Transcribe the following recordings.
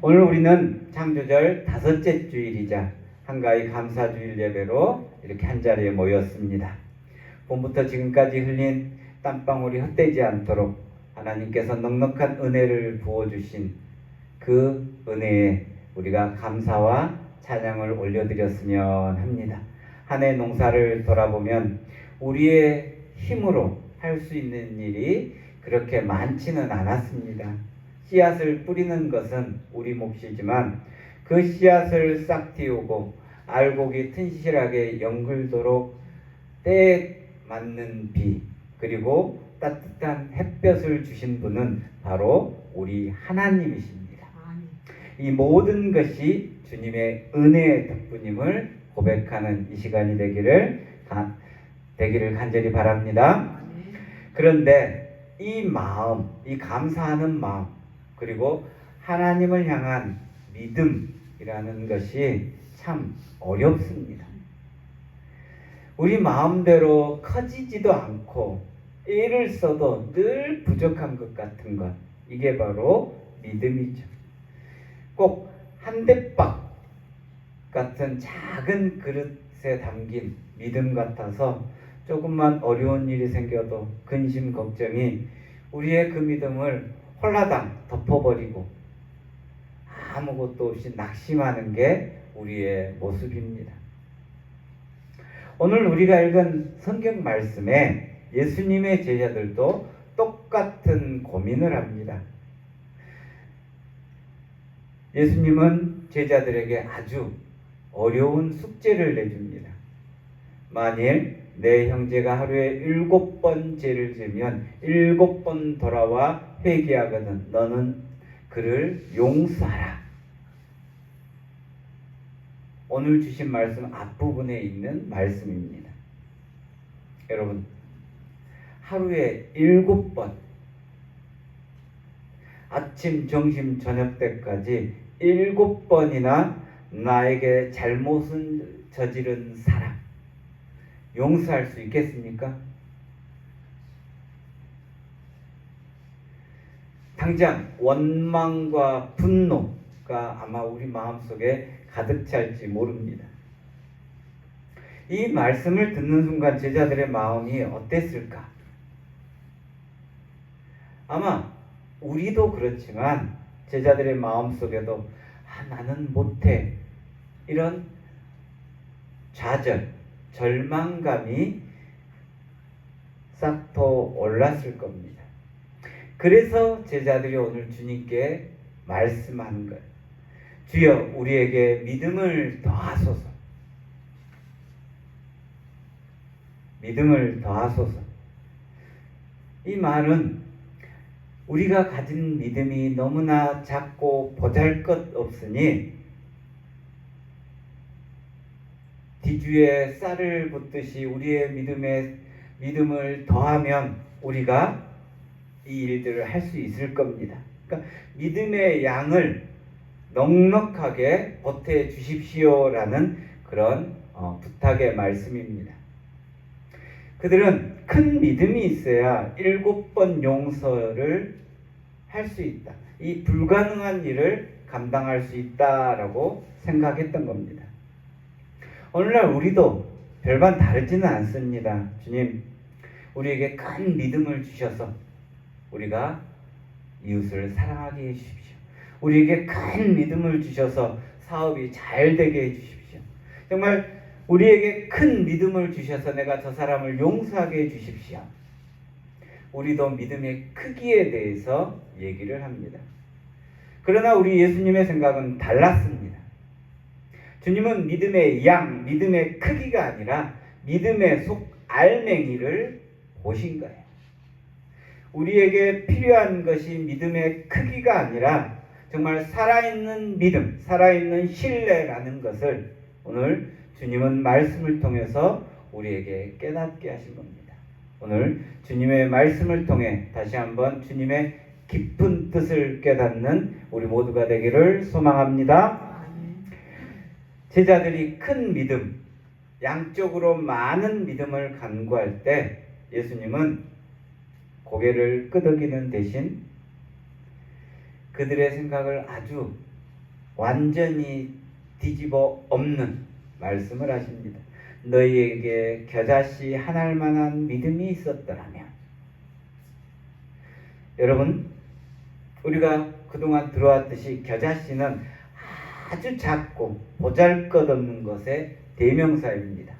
오늘 우리는 창조절 5째 주일이자 한가위 감사주일 예배로 이렇게 한자리에 모였습니다. 봄부터 지금까지 흘린 땀방울이 헛되지 않도록 하나님께서 넉넉한 은혜를 부어주신 그 은혜에 우리가 감사와 찬양을 올려드렸으면 합니다. 한 해 농사를 돌아보면 우리의 힘으로 할 수 있는 일이 그렇게 많지는 않았습니다. 씨앗을 뿌리는 것은 우리 몫이지만 그 씨앗을 싹 틔우고 알곡이 튼실하게 연글도록 때에 맞는 비 그리고 따뜻한 햇볕을 주신 분은 바로 우리 하나님이십니다. 이 모든 것이 주님의 은혜의 덕분임을 고백하는 이 시간이 되기를 간절히 바랍니다. 그런데 이 마음, 이 감사하는 마음, 그리고 하나님을 향한 믿음이라는 것이 참 어렵습니다. 우리 마음대로 커지지도 않고 애를 써도 늘 부족한 것 같은 것, 이게 바로 믿음이죠. 꼭 한 대박 같은 작은 그릇에 담긴 믿음 같아서 조금만 어려운 일이 생겨도 근심 걱정이 우리의 그 믿음을 홀라당 덮어버리고 아무것도 없이 낙심하는 게 우리의 모습입니다. 오늘 우리가 읽은 성경 말씀에 예수님의 제자들도 똑같은 고민을 합니다. 예수님은 제자들에게 아주 어려운 숙제를 내줍니다. 만일 내 형제가 하루에 7번 죄를 지으면 7번 돌아와 회개하거든 너는 그를 용서하라. 오늘 주신 말씀 앞부분에 있는 말씀입니다. 여러분, 하루에 7번 아침, 점심, 저녁 때까지 7번이나 나에게 잘못을 저지른 사람 용서할 수 있겠습니까? 당장 원망과 분노가 아마 우리 마음속에 가득 찰지 모릅니다. 이 말씀을 듣는 순간 제자들의 마음이 어땠을까? 아마 우리도 그렇지만 제자들의 마음속에도 나는 못해 이런 좌절, 절망감이 싹터 올랐을 겁니다. 그래서 제자들이 오늘 주님께 말씀하는 거예요. 주여 우리에게 믿음을 더하소서. 믿음을 더하소서. 이 말은 우리가 가진 믿음이 너무나 작고 보잘것없으니 뒤주에 쌀을 붓듯이 우리의 믿음을 더하면 우리가 이 일들을 할 수 있을 겁니다. 그러니까 믿음의 양을 넉넉하게 보태 주십시오라는 그런 부탁의 말씀입니다. 그들은 큰 믿음이 있어야 7번 용서를 할 수 있다. 이 불가능한 일을 감당할 수 있다라고 생각했던 겁니다. 오늘날 우리도 별반 다르지는 않습니다. 주님, 우리에게 큰 믿음을 주셔서 우리가 이웃을 사랑하게 해주십시오. 우리에게 큰 믿음을 주셔서 사업이 잘 되게 해주십시오. 정말 우리에게 큰 믿음을 주셔서 내가 저 사람을 용서하게 해주십시오. 우리도 믿음의 크기에 대해서 얘기를 합니다. 그러나 우리 예수님의 생각은 달랐습니다. 주님은 믿음의 양, 믿음의 크기가 아니라 믿음의 속 알맹이를 보신 거예요. 우리에게 필요한 것이 믿음의 크기가 아니라 정말 살아있는 믿음, 살아있는 신뢰라는 것을 오늘 주님은 말씀을 통해서 우리에게 깨닫게 하신 겁니다. 오늘 주님의 말씀을 통해 다시 한번 주님의 깊은 뜻을 깨닫는 우리 모두가 되기를 소망합니다. 제자들이 큰 믿음, 양쪽으로 많은 믿음을 간구할 때 예수님은 고개를 끄덕이는 대신 그들의 생각을 아주 완전히 뒤집어 엎는 말씀을 하십니다. 너희에게 겨자씨 한 알만한 믿음이 있었더라면. 여러분, 우리가 그동안 들어왔듯이 겨자씨는 아주 작고 보잘것없는 것의 대명사입니다.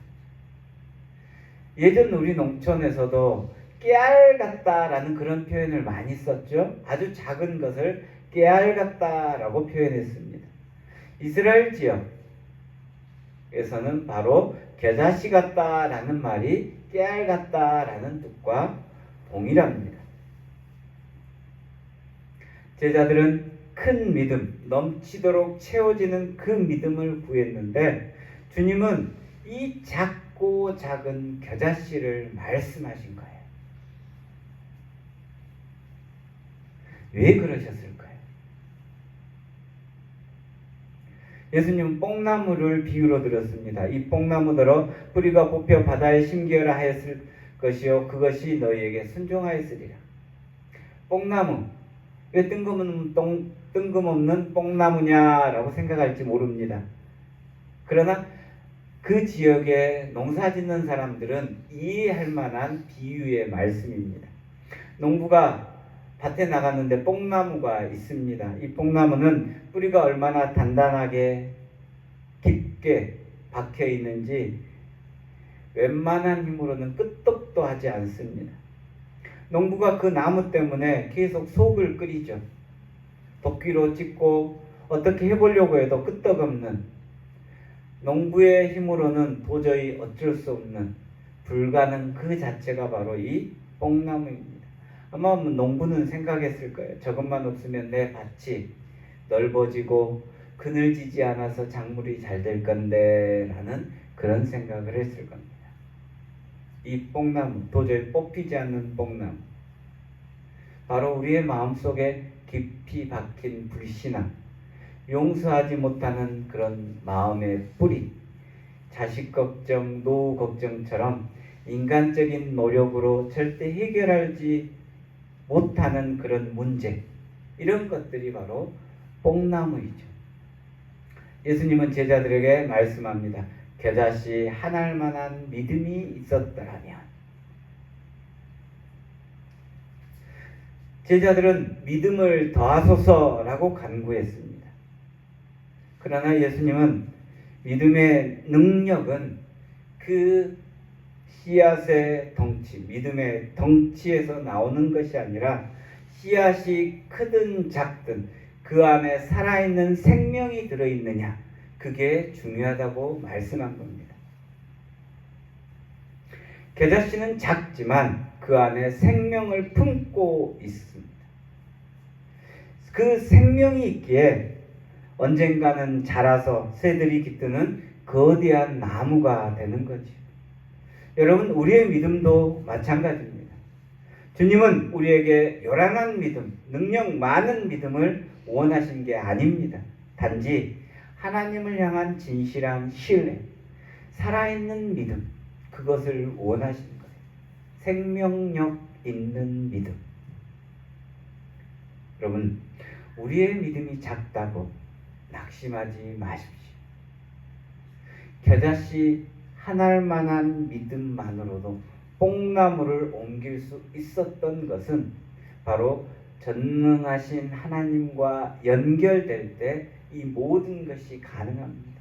예전 우리 농촌에서도 깨알 같다라는 그런 표현을 많이 썼죠. 아주 작은 것을 깨알 같다라고 표현했습니다. 이스라엘 지역에서는 바로 겨자씨 같다라는 말이 깨알 같다라는 뜻과 동일합니다. 제자들은 큰 믿음, 넘치도록 채워지는 그 믿음을 구했는데 주님은 이 작고 작은 겨자씨를 말씀하신 거예요. 왜 그러셨을까요? 예수님은 뽕나무를 비유로 들었습니다. 이 뽕나무더러 뿌리가 뽑혀 바다에 심기어라 하였을 것이요 그것이 너희에게 순종하였으리라. 뽕나무, 왜 뜬금없는 뽕나무냐라고 생각할지 모릅니다. 그러나 그 지역에 농사 짓는 사람들은 이해할 만한 비유의 말씀입니다. 농부가 밭에 나갔는데 뽕나무가 있습니다. 이 뽕나무는 뿌리가 얼마나 단단하게 깊게 박혀 있는지 웬만한 힘으로는 끄떡도 하지 않습니다. 농부가 그 나무 때문에 계속 속을 끓이죠. 도끼로 찍고 어떻게 해보려고 해도 끄떡없는, 농부의 힘으로는 도저히 어쩔 수 없는 불가능 그 자체가 바로 이 뽕나무입니다. 아마 농부는 생각했을 거예요. 저것만 없으면 내 밭이 넓어지고 그늘지지 않아서 작물이 잘 될 건데 라는 그런 생각을 했을 겁니다. 이 뽕나무, 도저히 뽑히지 않는 뽕나무, 바로 우리의 마음속에 깊이 박힌 불신앙, 용서하지 못하는 그런 마음의 뿌리, 자식 걱정, 노후 걱정처럼 인간적인 노력으로 절대 해결하지 못하는 그런 문제, 이런 것들이 바로 뽕나무이죠. 예수님은 제자들에게 말씀합니다. 겨자씨 한 알만한 믿음이 있었더라면. 제자들은 믿음을 더하소서라고 간구했습니다. 그러나 예수님은 믿음의 능력은 그 씨앗의 덩치, 믿음의 덩치에서 나오는 것이 아니라 씨앗이 크든 작든 그 안에 살아있는 생명이 들어있느냐, 그게 중요하다고 말씀한 겁니다. 겨자씨는 작지만 그 안에 생명을 품고 있습니다. 그 생명이 있기에 언젠가는 자라서 새들이 깃드는 거대한 나무가 되는 거지. 여러분, 우리의 믿음도 마찬가지입니다. 주님은 우리에게 요란한 믿음, 능력 많은 믿음을 원하신 게 아닙니다. 단지 하나님을 향한 진실한 신뢰, 살아있는 믿음, 그것을 원하시는 거예요. 생명력 있는 믿음. 여러분, 우리의 믿음이 작다고 낙심하지 마십시오. 겨자씨 한 알만한 믿음만으로도 뽕나무를 옮길 수 있었던 것은 바로 전능하신 하나님과 연결될 때 이 모든 것이 가능합니다.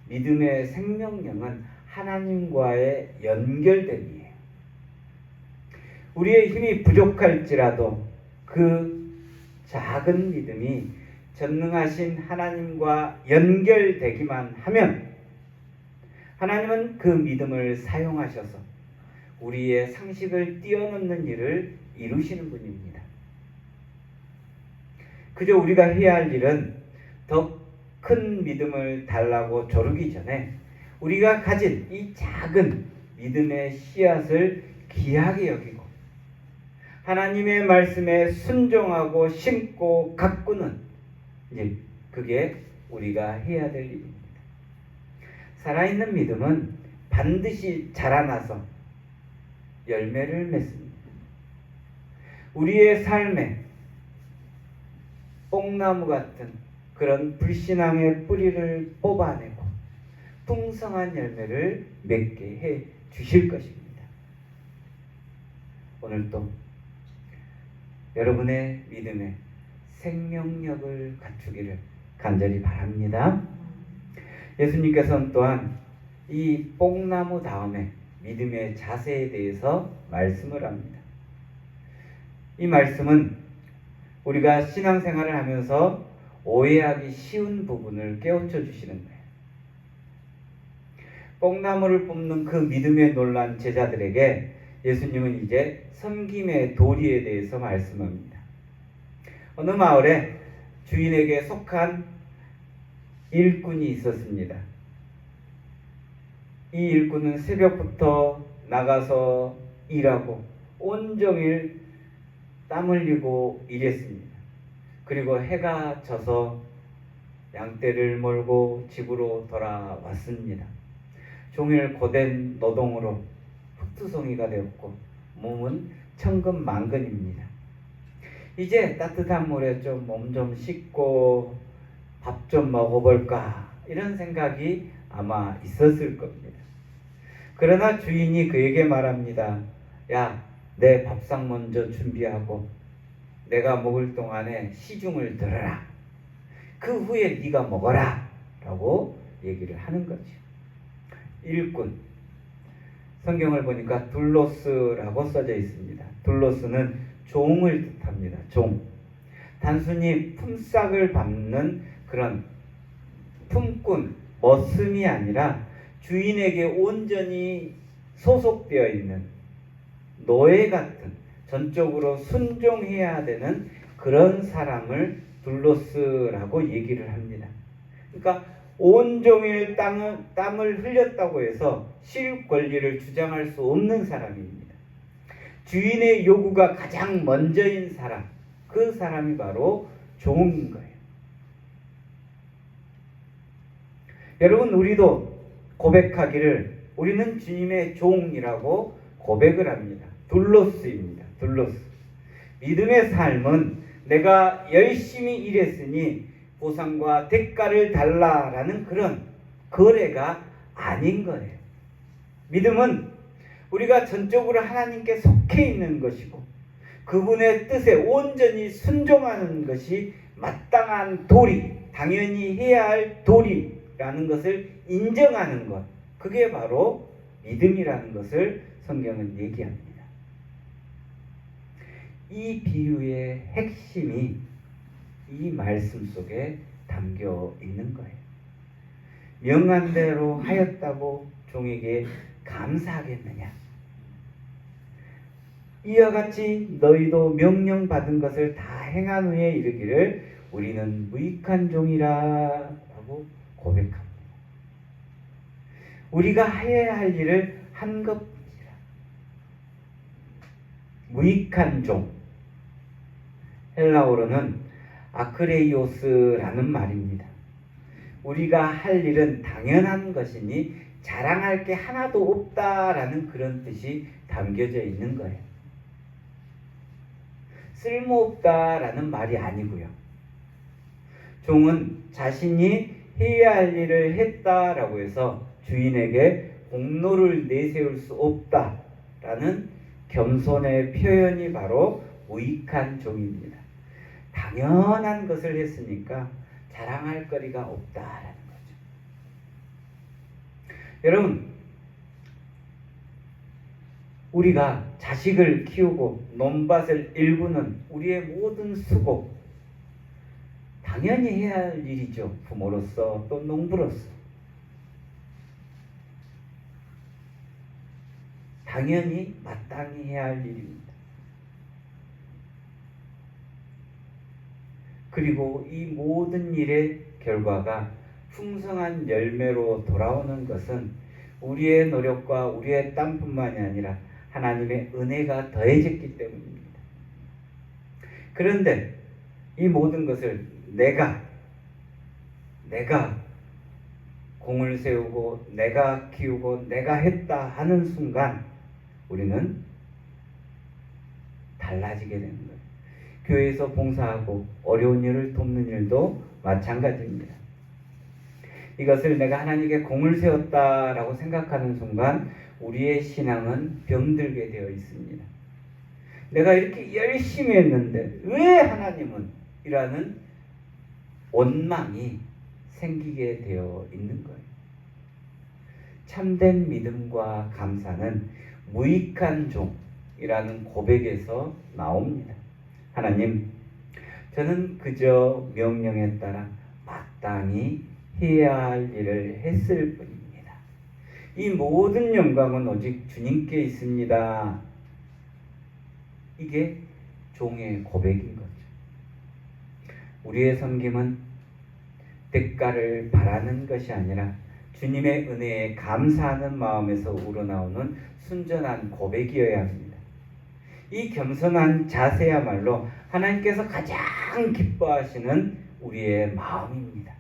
믿음의 생명력은 하나님과의 연결됨이에요. 우리의 힘이 부족할지라도 그 작은 믿음이 전능하신 하나님과 연결되기만 하면 하나님은 그 믿음을 사용하셔서 우리의 상식을 뛰어넘는 일을 이루시는 분입니다. 그저 우리가 해야 할 일은 더 큰 믿음을 달라고 조르기 전에 우리가 가진 이 작은 믿음의 씨앗을 귀하게 여기고 하나님의 말씀에 순종하고 심고 가꾸는, 이제 그게 우리가 해야 될 일입니다. 살아있는 믿음은 반드시 자라나서 열매를 맺습니다. 우리의 삶에 뽕나무 같은 그런 불신앙의 뿌리를 뽑아내고 풍성한 열매를 맺게 해 주실 것입니다. 오늘도 여러분의 믿음에 생명력을 갖추기를 간절히 바랍니다. 예수님께서는 또한 이 뽕나무 다음에 믿음의 자세에 대해서 말씀을 합니다. 이 말씀은 우리가 신앙생활을 하면서 오해하기 쉬운 부분을 깨우쳐 주시는 거예요. 뽕나무를 뽑는 그 믿음에 놀란 제자들에게 예수님은 이제 섬김의 도리에 대해서 말씀합니다. 어느 마을에 주인에게 속한 일꾼이 있었습니다. 이 일꾼은 새벽부터 나가서 일하고 온종일 땀 흘리고 일했습니다. 그리고 해가 져서 양떼를 몰고 집으로 돌아왔습니다. 종일 고된 노동으로 흙투성이가 되었고 몸은 천근만근입니다. 이제 따뜻한 물에 좀 몸 좀 씻고 밥 좀 먹어볼까 이런 생각이 아마 있었을 겁니다. 그러나 주인이 그에게 말합니다. 야, 내 밥상 먼저 준비하고 내가 먹을 동안에 시중을 들어라. 그 후에 네가 먹어라 라고 얘기를 하는 거죠. 일꾼, 성경을 보니까 둘로스라고 써져 있습니다. 둘로스는 종을 뜻합니다. 종. 단순히 품삯을 받는 그런 품꾼, 머슴이 아니라 주인에게 온전히 소속되어 있는 노예 같은 전적으로 순종해야 되는 그런 사람을 둘로스라고 얘기를 합니다. 그러니까 온종일 땀을 흘렸다고 해서 쉴 권리를 주장할 수 없는 사람입니다. 주인의 요구가 가장 먼저인 사람, 그 사람이 바로 종인 거예요. 여러분, 우리도 고백하기를 우리는 주님의 종이라고 고백을 합니다. 둘로스입니다. 둘로스. 믿음의 삶은 내가 열심히 일했으니 보상과 대가를 달라라는 그런 거래가 아닌 거예요. 믿음은 우리가 전적으로 하나님께 속해 있는 것이고 그분의 뜻에 온전히 순종하는 것이 마땅한 도리, 당연히 해야 할 도리라는 것을 인정하는 것, 그게 바로 믿음이라는 것을 성경은 얘기합니다. 이 비유의 핵심이 이 말씀 속에 담겨 있는 거예요. 명한 대로 하였다고 종에게 감사하겠느냐? 이와 같이 너희도 명령받은 것을 다 행한 후에 이르기를 우리는 무익한 종이라 라고 고백합니다. 우리가 해야 할 일을 한 것뿐이라. 무익한 종. 헬라어로는 아크레이오스라는 말입니다. 우리가 할 일은 당연한 것이니 자랑할 게 하나도 없다라는 그런 뜻이 담겨져 있는 거예요. 쓸모없다라는 말이 아니고요. 종은 자신이 해야 할 일을 했다라고 해서 주인에게 공로를 내세울 수 없다라는 겸손의 표현이 바로 무익한 종입니다. 당연한 것을 했으니까 자랑할 거리가 없다라는 거죠. 여러분, 우리가 자식을 키우고 논밭을 일구는 우리의 모든 수고, 당연히 해야 할 일이죠. 부모로서 또 농부로서. 당연히 마땅히 해야 할 일입니다. 그리고 이 모든 일의 결과가 풍성한 열매로 돌아오는 것은 우리의 노력과 우리의 땀뿐만이 아니라 하나님의 은혜가 더해졌기 때문입니다. 그런데 이 모든 것을 내가 공을 세우고 내가 키우고 내가 했다 하는 순간 우리는 달라지게 되는 거예요. 교회에서 봉사하고 어려운 일을 돕는 일도 마찬가지입니다. 이것을 내가 하나님께 공을 세웠다라고 생각하는 순간 우리의 신앙은 병들게 되어 있습니다. 내가 이렇게 열심히 했는데 왜 하나님은? 이라는 원망이 생기게 되어 있는 거예요. 참된 믿음과 감사는 무익한 종이라는 고백에서 나옵니다. 하나님, 저는 그저 명령에 따라 마땅히 해야 할 일을 했을 뿐입니다. 이 모든 영광은 오직 주님께 있습니다. 이게 종의 고백인 거죠. 우리의 섬김은 대가를 바라는 것이 아니라 주님의 은혜에 감사하는 마음에서 우러나오는 순전한 고백이어야 합니다. 이 겸손한 자세야말로 하나님께서 가장 기뻐하시는 우리의 마음입니다.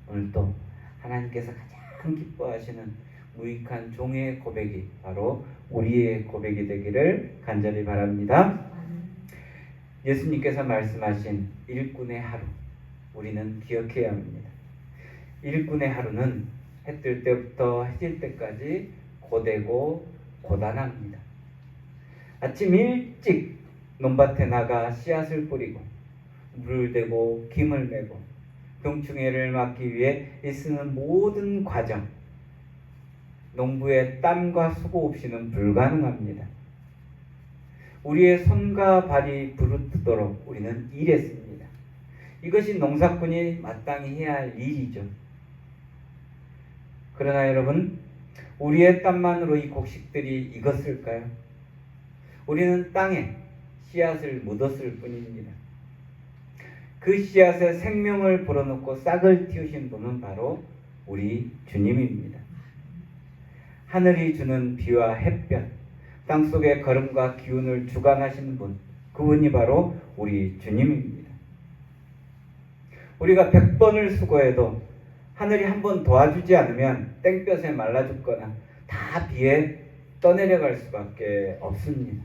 오늘도 하나님께서 가장 기뻐하시는 무익한 종의 고백이 바로 우리의 고백이 되기를 간절히 바랍니다. 예수님께서 말씀하신 일꾼의 하루, 우리는 기억해야 합니다. 일꾼의 하루는 해 뜰 때부터 해 질 때까지 고되고 고단합니다. 아침 일찍 논밭에 나가 씨앗을 뿌리고 물을 대고 김을 메고 병충해를 막기 위해 애쓰는 모든 과정, 농부의 땀과 수고 없이는 불가능합니다. 우리의 손과 발이 부르트도록 우리는 일했습니다. 이것이 농사꾼이 마땅히 해야 할 일이죠. 그러나 여러분, 우리의 땀만으로 이 곡식들이 익었을까요? 우리는 땅에 씨앗을 묻었을 뿐입니다. 그 씨앗에 생명을 불어넣고 싹을 틔우신 분은 바로 우리 주님입니다. 하늘이 주는 비와 햇볕, 땅속의 걸음과 기운을 주관하시는 분, 그분이 바로 우리 주님입니다. 우리가 100번을 수고해도 하늘이 한 번 도와주지 않으면 땡볕에 말라 죽거나 다 비에 떠내려갈 수밖에 없습니다.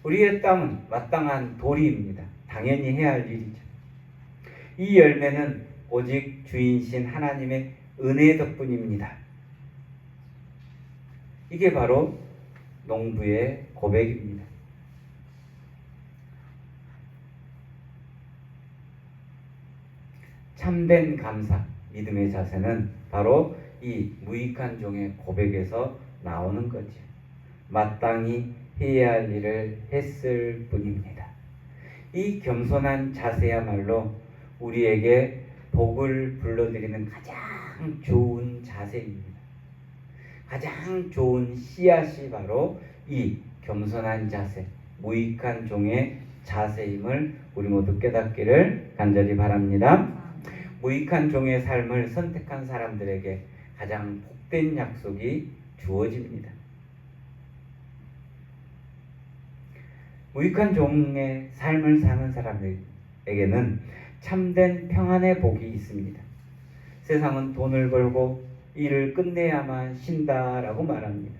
우리의 땀은 마땅한 도리입니다. 당연히 해야 할 일이죠. 이 열매는 오직 주인신 하나님의 은혜 덕분입니다. 이게 바로 농부의 고백입니다. 참된 감사, 믿음의 자세는 바로 이 무익한 종의 고백에서 나오는 거죠. 마땅히 해야 할 일을 했을 뿐입니다. 이 겸손한 자세야말로 우리에게 복을 불러들이는 가장 좋은 자세입니다. 가장 좋은 씨앗이 바로 이 겸손한 자세, 무익한 종의 자세임을 우리 모두 깨닫기를 간절히 바랍니다. 무익한 종의 삶을 선택한 사람들에게 가장 복된 약속이 주어집니다. 무익한 종의 삶을 사는 사람에게는 참된 평안의 복이 있습니다. 세상은 돈을 벌고 일을 끝내야만 쉰다라고 말합니다.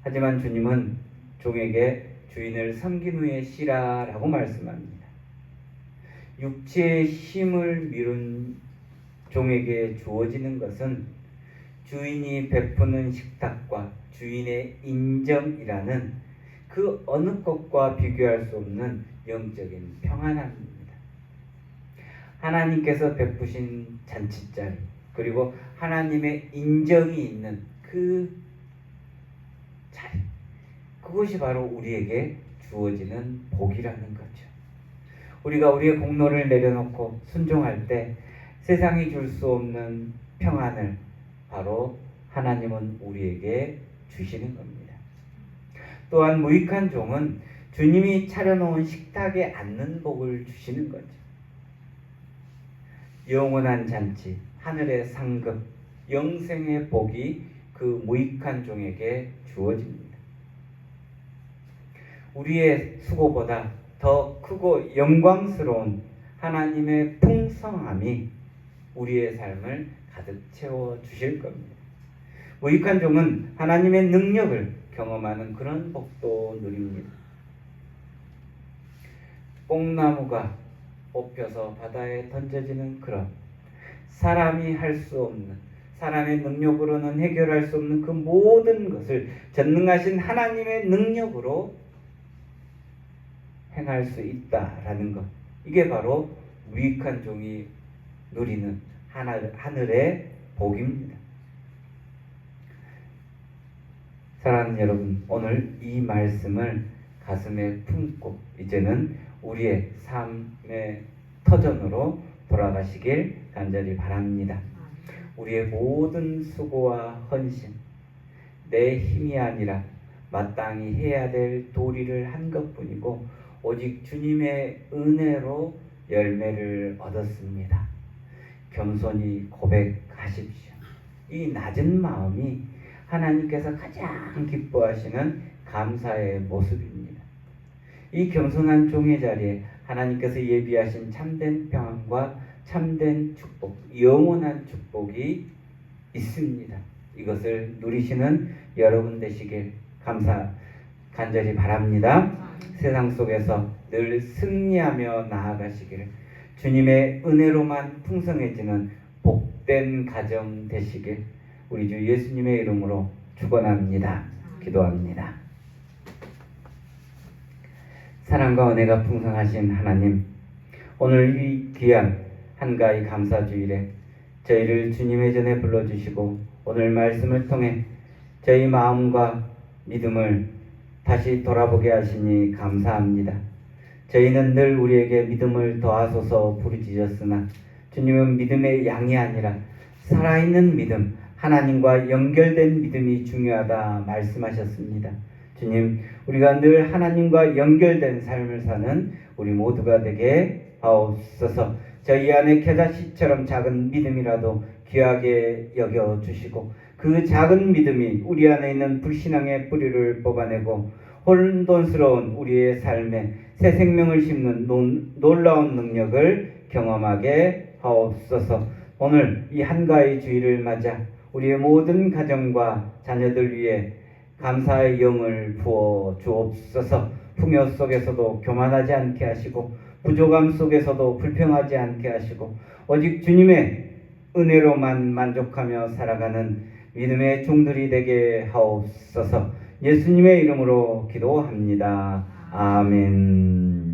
하지만 주님은 종에게 주인을 섬긴 후에 쉬라라고 말씀합니다. 육체의 힘을 미룬 종에게 주어지는 것은 주인이 베푸는 식탁과 주인의 인정이라는 그 어느 것과 비교할 수 없는 영적인 평안함입니다. 하나님께서 베푸신 잔치자리, 그리고 하나님의 인정이 있는 그 자리, 그것이 바로 우리에게 주어지는 복이라는 거죠. 우리가 우리의 공로를 내려놓고 순종할 때 세상이 줄 수 없는 평안을 바로 하나님은 우리에게 주시는 겁니다. 또한 무익한 종은 주님이 차려놓은 식탁에 앉는 복을 주시는 거죠. 영원한 잔치, 하늘의 상급, 영생의 복이 그 무익한 종에게 주어집니다. 우리의 수고보다 더 크고 영광스러운 하나님의 풍성함이 우리의 삶을 가득 채워 주실 겁니다. 무익한 종은 하나님의 능력을 경험하는 그런 복도 누립니다. 뽕나무가 뽑혀서 바다에 던져지는 그런 사람이 할 수 없는, 사람의 능력으로는 해결할 수 없는 그 모든 것을 전능하신 하나님의 능력으로 행할 수 있다라는 것, 이게 바로 무익한 종이 누리는 하늘의 복입니다. 사랑하는 여러분, 오늘 이 말씀을 가슴에 품고 이제는 우리의 삶의 터전으로 돌아가시길 간절히 바랍니다. 우리의 모든 수고와 헌신, 내 힘이 아니라 마땅히 해야 될 도리를 한 것뿐이고 오직 주님의 은혜로 열매를 얻었습니다. 겸손히 고백하십시오. 이 낮은 마음이 하나님께서 가장 기뻐하시는 감사의 모습입니다. 이 겸손한 종의 자리에 하나님께서 예비하신 참된 평안과 참된 축복, 영원한 축복이 있습니다. 이것을 누리시는 여러분 되시길 간절히 바랍니다. 세상 속에서 늘 승리하며 나아가시기를, 주님의 은혜로만 풍성해지는 복된 가정 되시길 우리 주 예수님의 이름으로 축원합니다. 기도합니다. 사랑과 은혜가 풍성하신 하나님, 오늘 이 귀한 한가위 감사주일에 저희를 주님의 전에 불러주시고 오늘 말씀을 통해 저희 마음과 믿음을 다시 돌아보게 하시니 감사합니다. 저희는 늘 우리에게 믿음을 더하소서 부르짖었으나 주님은 믿음의 양이 아니라 살아있는 믿음, 하나님과 연결된 믿음이 중요하다 말씀하셨습니다. 주님, 우리가 늘 하나님과 연결된 삶을 사는 우리 모두가 되게 하옵소서. 저희 안에 겨자씨처럼 작은 믿음이라도 귀하게 여겨주시고 그 작은 믿음이 우리 안에 있는 불신앙의 뿌리를 뽑아내고 혼돈스러운 우리의 삶에 새 생명을 심는 놀라운 능력을 경험하게 하옵소서. 오늘 이 한가위 주일을 맞아 우리의 모든 가정과 자녀들 위해 감사의 영을 부어 주옵소서. 풍요 속에서도 교만하지 않게 하시고 부족함 속에서도 불평하지 않게 하시고 오직 주님의 은혜로만 만족하며 살아가는 믿음의 종들이 되게 하옵소서. 예수님의 이름으로 기도합니다. 아멘.